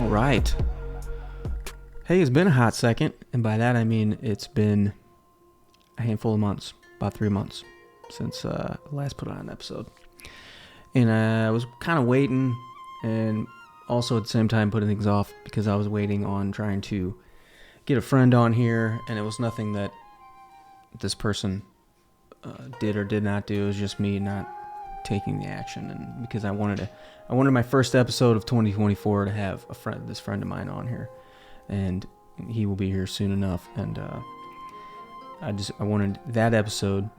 All right. Hey, it's been a hot second, and by that I mean it's been a handful of months, about 3 months, since last put on an episode. And I was kind of waiting, and also at the same time putting things off because I was waiting on trying to get a friend on here, and it was nothing that this person did or did not do. It was just me not taking the action, and because I wanted my first episode of 2024 to have this friend of mine on here, and he will be here soon enough. And I wanted that episode,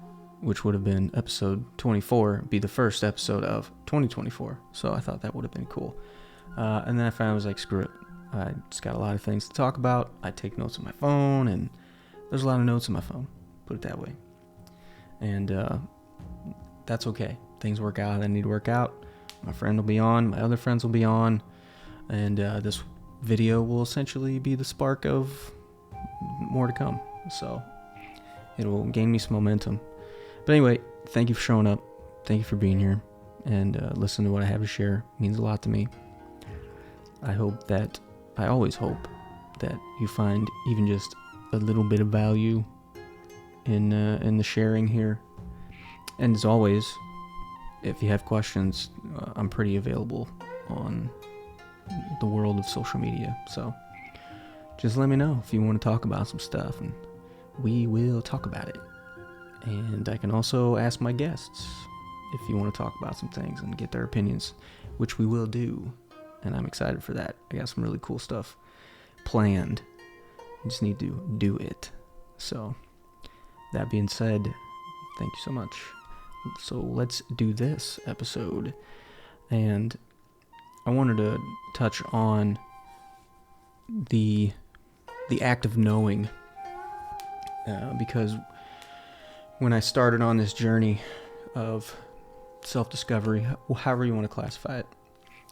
which would have been episode 24, be the first episode of 2024. So I thought that would have been cool. And then I was like, screw it. I just got a lot of things to talk about. I take notes on my phone, and there's a lot of notes on my phone, put it that way. And that's okay. Things work out how they need to work out. My friend will be on. My other friends will be on. And this video will essentially be the spark of more to come. So it will gain me some momentum. But anyway, thank you for showing up. Thank you for being here. And listening to what I have to share. It means a lot to me. I always hope that you find even just a little bit of value in the sharing here. And as always, if you have questions, I'm pretty available on the world of social media. So just let me know if you want to talk about some stuff, and we will talk about it. And I can also ask my guests if you want to talk about some things and get their opinions, which we will do. And I'm excited for that. I got some really cool stuff planned. I just need to do it. So that being said, thank you so much. So let's do this episode. And I wanted to touch on the act of knowing, because when I started on this journey of self-discovery, however you want to classify it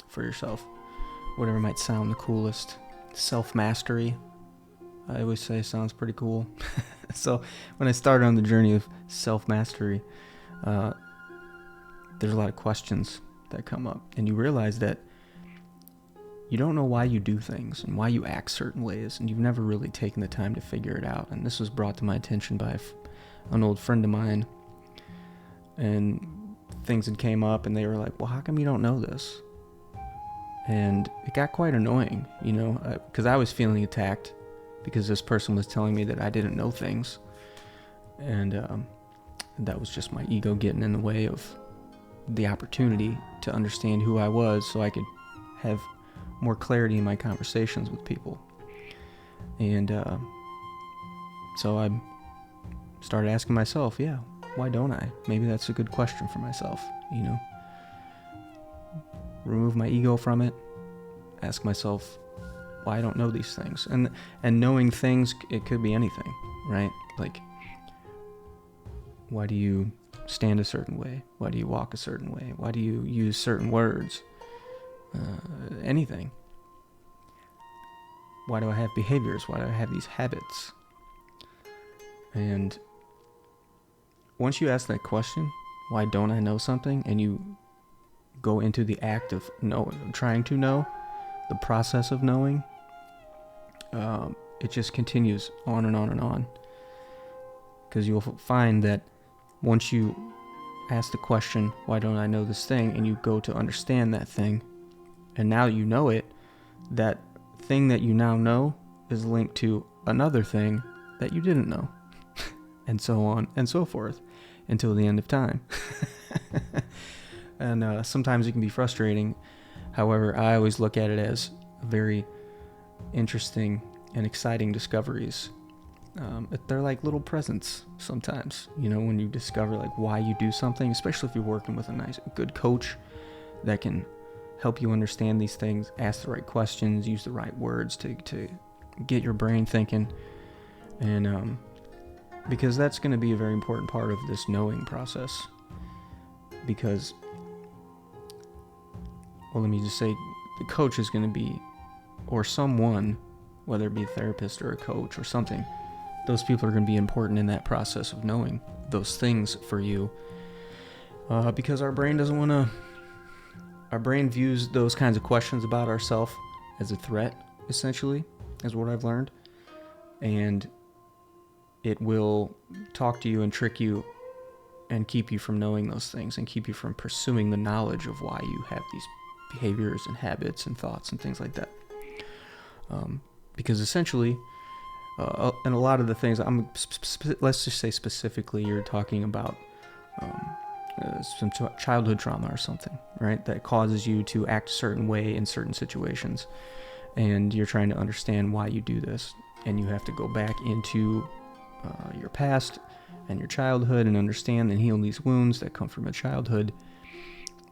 for yourself, whatever might sound the coolest, self-mastery, I always say sounds pretty cool. So when I started on the journey of self-mastery, there's a lot of questions that come up, and you realize that you don't know why you do things and why you act certain ways, and you've never really taken the time to figure it out. And this was brought to my attention by an old friend of mine, and things had came up, and they were like, well, how come you don't know this? And it got quite annoying, because I was feeling attacked because this person was telling me that I didn't know things. And that was just my ego getting in the way of the opportunity to understand who I was, so I could have more clarity in my conversations with people. And so I started asking myself, why don't I? Maybe that's a good question for myself, Remove my ego from it, ask myself why I don't know these things. And knowing things, it could be anything, right? Like, why do you stand a certain way? Why do you walk a certain way? Why do you use certain words? Anything. Why do I have behaviors? Why do I have these habits? And once you ask that question, why don't I know something, and you go into the act of trying to know, the process of knowing, it just continues on and on and on. Because you'll find that once you ask the question, why don't I know this thing, and you go to understand that thing, and now you know it, that thing that you now know is linked to another thing that you didn't know, and so on and so forth, until the end of time. And sometimes it can be frustrating. However, I always look at it as very interesting and exciting discoveries. They're like little presents sometimes, when you discover like why you do something, especially if you're working with a good coach that can help you understand these things, ask the right questions, use the right words to get your brain thinking. And because that's going to be a very important part of this knowing process. Because, well, let me just say, the coach is going to be, or someone, whether it be a therapist or a coach or something, those people are going to be important in that process of knowing those things for you. Because our brain doesn't want to, our brain views those kinds of questions about ourselves as a threat, essentially, is what I've learned. And it will talk to you and trick you and keep you from knowing those things and keep you from pursuing the knowledge of why you have these behaviors and habits and thoughts and things like that. Because essentially, and a lot of the things, let's just say specifically, you're talking about some childhood trauma or something, right? That causes you to act a certain way in certain situations. And you're trying to understand why you do this. And you have to go back into your past and your childhood and understand and heal these wounds that come from your childhood.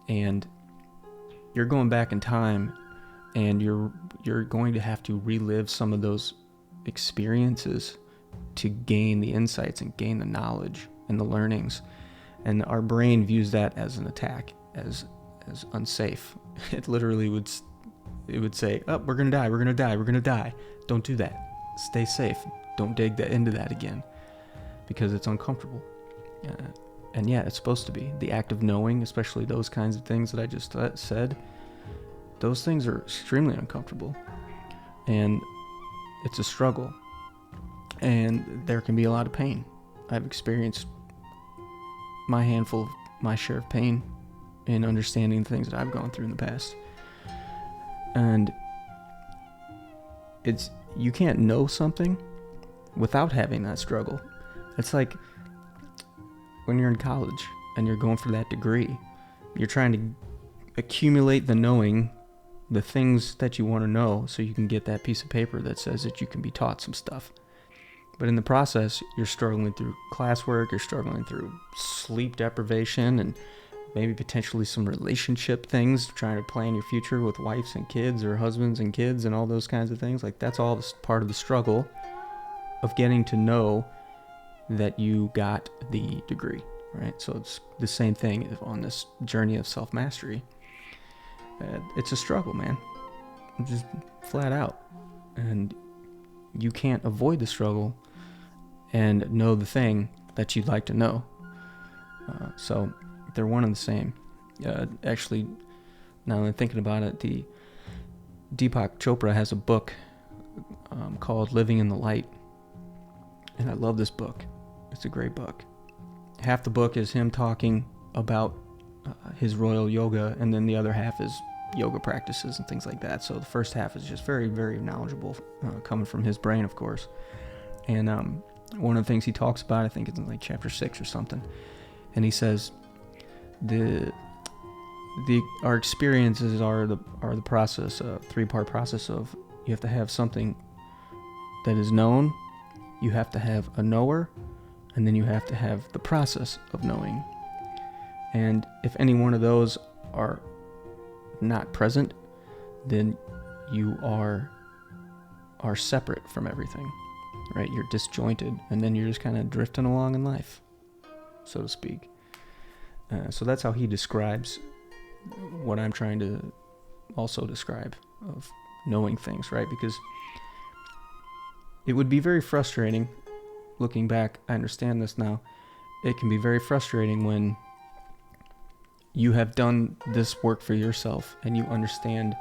And you're going back in time, and you're going to have to relive some of those experiences to gain the insights and gain the knowledge and the learnings. And our brain views that as an attack, as unsafe. It literally would say, "Oh, we're gonna die, we're gonna die, we're gonna die. Don't do that. Stay safe. Don't dig into that again, because it's uncomfortable." And yeah, it's supposed to be. The act of knowing, especially those kinds of things that I just said, those things are extremely uncomfortable. And it's a struggle. And there can be a lot of pain. I've experienced my share of pain in understanding the things that I've gone through in the past. And you can't know something without having that struggle. It's like when you're in college and you're going for that degree, you're trying to accumulate the knowing, the things that you want to know, so you can get that piece of paper that says that you can be taught some stuff. But in the process, you're struggling through classwork, you're struggling through sleep deprivation, and maybe potentially some relationship things, trying to plan your future with wives and kids or husbands and kids and all those kinds of things. Like, that's all part of the struggle of getting to know that you got the degree, right? So it's the same thing on this journey of self-mastery. It's a struggle, man. Just flat out. And you can't avoid the struggle and know the thing that you'd like to know. So they're one and the same. Actually, now that I'm thinking about it, the Deepak Chopra has a book called Living in the Light. And I love this book. It's a great book. Half the book is him talking about his royal yoga, and then the other half is yoga practices and things like that. So the first half is just very, very knowledgeable, coming from his brain, of course. And one of the things he talks about, I think it's in like chapter 6 or something, and he says our experiences are the process, a 3-part process of, you have to have something that is known, you have to have a knower, and then you have to have the process of knowing. And if any one of those are not present, then you are separate from everything, right? You're disjointed, and then you're just kind of drifting along in life, so to speak. So that's how he describes what I'm trying to also describe of knowing things, right? Because it would be very frustrating, looking back, I understand this now, it can be very frustrating when you have done this work for yourself and you understand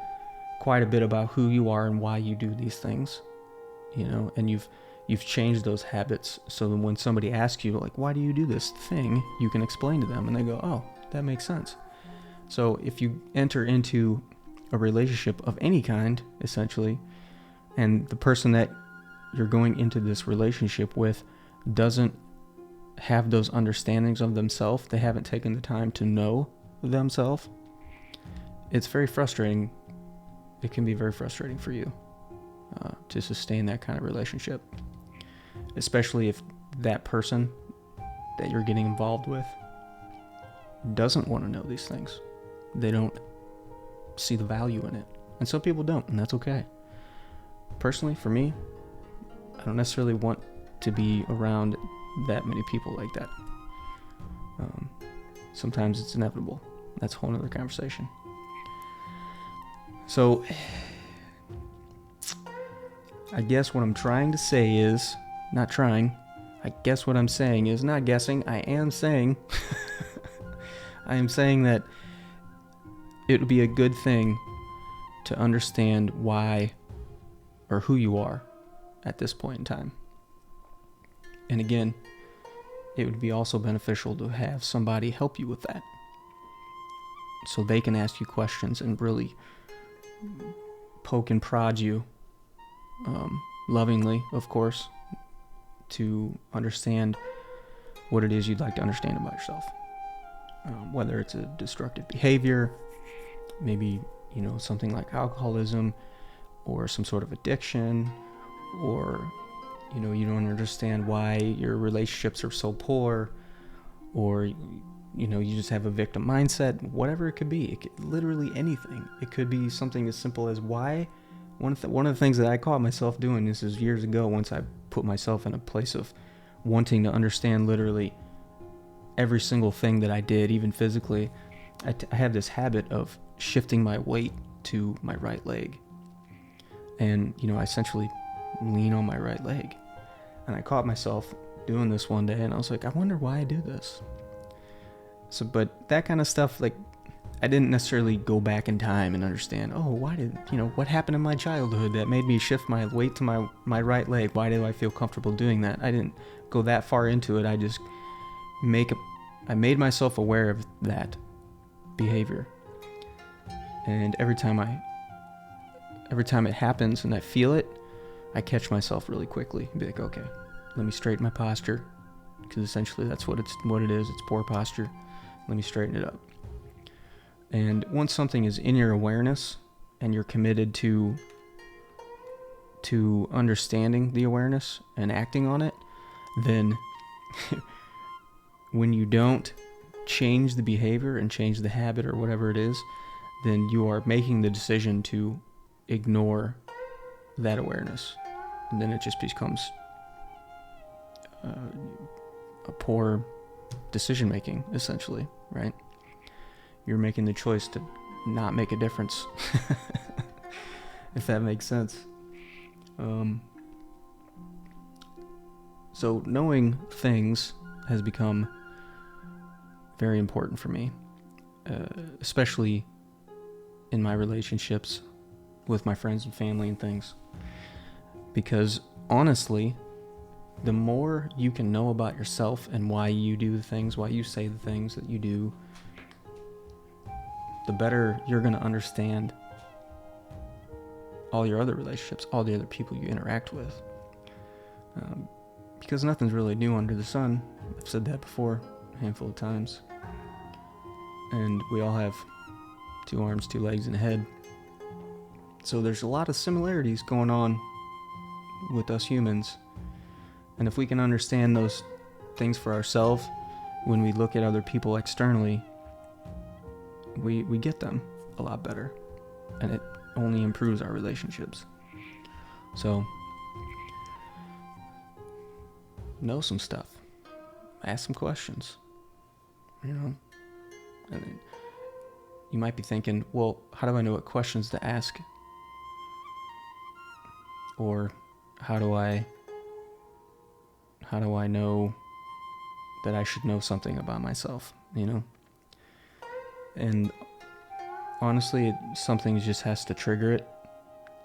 quite a bit about who you are and why you do these things, and you've changed those habits, so that when somebody asks you, like, why do you do this thing, you can explain to them and they go, oh, that makes sense. So if you enter into a relationship of any kind, essentially, and the person that you're going into this relationship with doesn't have those understandings of themselves, they haven't taken the time to know themselves, it's very frustrating. It can be very frustrating for you to sustain that kind of relationship, especially if that person that you're getting involved with doesn't want to know these things. They don't see the value in it. And some people don't, and that's okay. Personally, for me, I don't necessarily want to be around that many people like that. Sometimes it's inevitable. That's a whole other conversation. So, I guess what I'm trying to say is, not trying, I guess what I'm saying is, not guessing, I am saying, I am saying that it would be a good thing to understand why or who you are at this point in time. And again, it would be also beneficial to have somebody help you with that, so they can ask you questions and really poke and prod you, lovingly, of course, to understand what it is you'd like to understand about yourself. Whether it's a destructive behavior, maybe, something like alcoholism, or some sort of addiction, or, you don't understand why your relationships are so poor, or, you just have a victim mindset, whatever it could be. It could, literally anything. It could be something as simple as why. One of the things that I caught myself doing, this is years ago, once I put myself in a place of wanting to understand literally every single thing that I did, even physically. I have this habit of shifting my weight to my right leg. And, I essentially lean on my right leg. And I caught myself doing this one day, and I was like, I wonder why I do this. So, but that kind of stuff, like, I didn't necessarily go back in time and understand, what happened in my childhood that made me shift my weight to my right leg? Why do I feel comfortable doing that? I didn't go that far into it. I just I made myself aware of that behavior. And every time it happens and I feel it, I catch myself really quickly and be like, okay, let me straighten my posture, because essentially that's what it is. It's poor posture. Let me straighten it up. And once something is in your awareness and you're committed to understanding the awareness and acting on it, then when you don't change the behavior and change the habit or whatever it is, then you are making the decision to ignore that awareness. And then it just becomes a poor decision making, essentially, right? You're making the choice to not make a difference, if that makes sense. So knowing things has become very important for me, especially in my relationships with my friends and family and things. Because honestly, the more you can know about yourself and why you do the things, why you say the things that you do, the better you're going to understand all your other relationships, all the other people you interact with. Because nothing's really new under the sun. I've said that before a handful of times. And we all have 2 arms, 2 legs, and a head. So there's a lot of similarities going on with us humans. And if we can understand those things for ourselves, when we look at other people externally, we get them a lot better. And it only improves our relationships. So, know some stuff. Ask some questions. And then you might be thinking, well, how do I know what questions to ask? Or how do I know that I should know something about myself, And honestly, something just has to trigger it.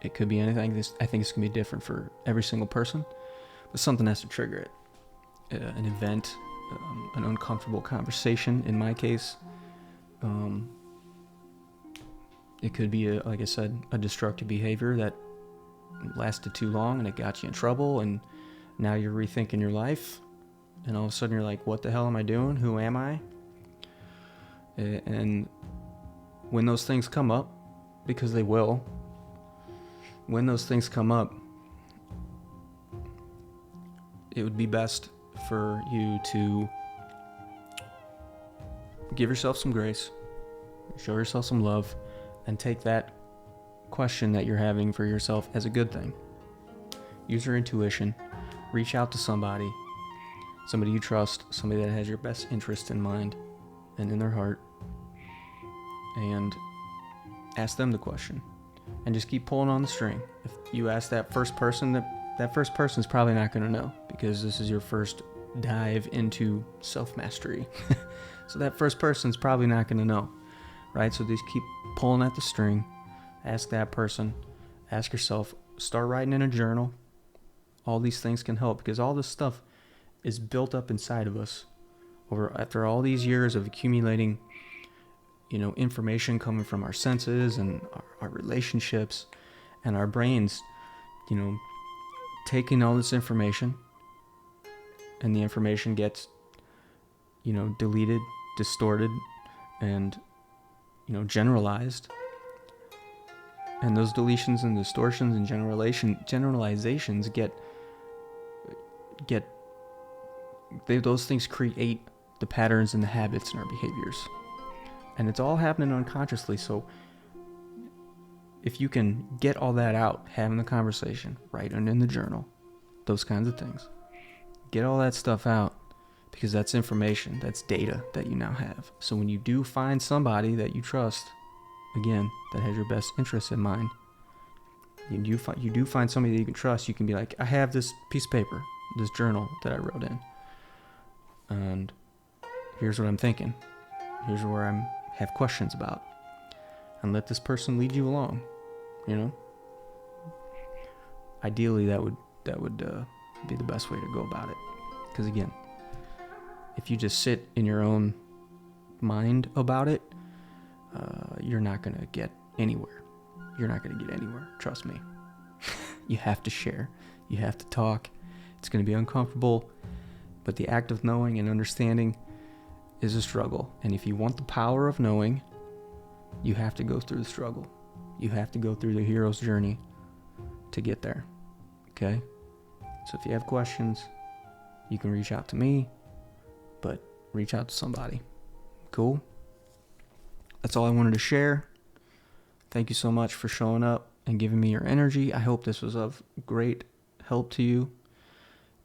It could be anything. I think it's going to be different for every single person, but something has to trigger it. An event, an uncomfortable conversation, in my case. It could be, like I said, a destructive behavior that lasted too long and it got you in trouble, and now you're rethinking your life, and all of a sudden you're like, what the hell am I doing? Who am I? And when those things come up, because they will, when those things come up, it would be best for you to give yourself some grace, show yourself some love, and take that question that you're having for yourself as a good thing. Use your intuition. Reach out to somebody you trust, somebody that has your best interest in mind and in their heart, and ask them the question. And just keep pulling on the string. If you ask that first person, that first person's probably not going to know, because this is your first dive into self-mastery. So that first person's probably not going to know, right? So just keep pulling at the string Ask that person. Ask yourself. Start writing in a journal. All these things can help because all this stuff is built up inside of us after all these years of accumulating, information coming from our senses and our relationships and our brains, taking all this information, and the information gets, deleted, distorted, and, generalized. And those deletions and distortions and generalizations those things create the patterns and the habits in our behaviors. And it's all happening unconsciously. So if you can get all that out, having the conversation, writing in the journal, those kinds of things, get all that stuff out, because that's information, that's data that you now have. So when you do find somebody that you trust, again, that has your best interests in mind, you do find somebody that you can trust, you can be like, I have this piece of paper, this journal that I wrote in, and here's what I'm thinking. Here's where I have questions about. And let this person lead you along, Ideally, that would be the best way to go about it. Because again, if you just sit in your own mind about it, you're not going to get anywhere. You're not going to get anywhere. Trust me. You have to share. You have to talk. It's going to be uncomfortable, but the act of knowing and understanding is a struggle. And if you want the power of knowing, you have to go through the struggle. You have to go through the hero's journey to get there. Okay? So if you have questions, you can reach out to me, but reach out to somebody. Cool? That's all I wanted to share. Thank you so much for showing up and giving me your energy. I hope this was of great help to you.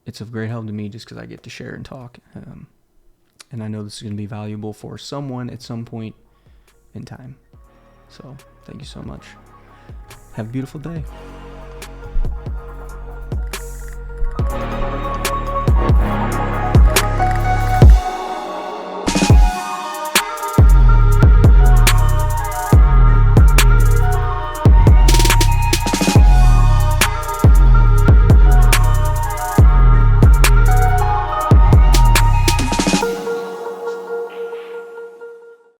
It's of great help to me just because I get to share and talk. And I know this is going to be valuable for someone at some point in time. So thank you so much. Have a beautiful day.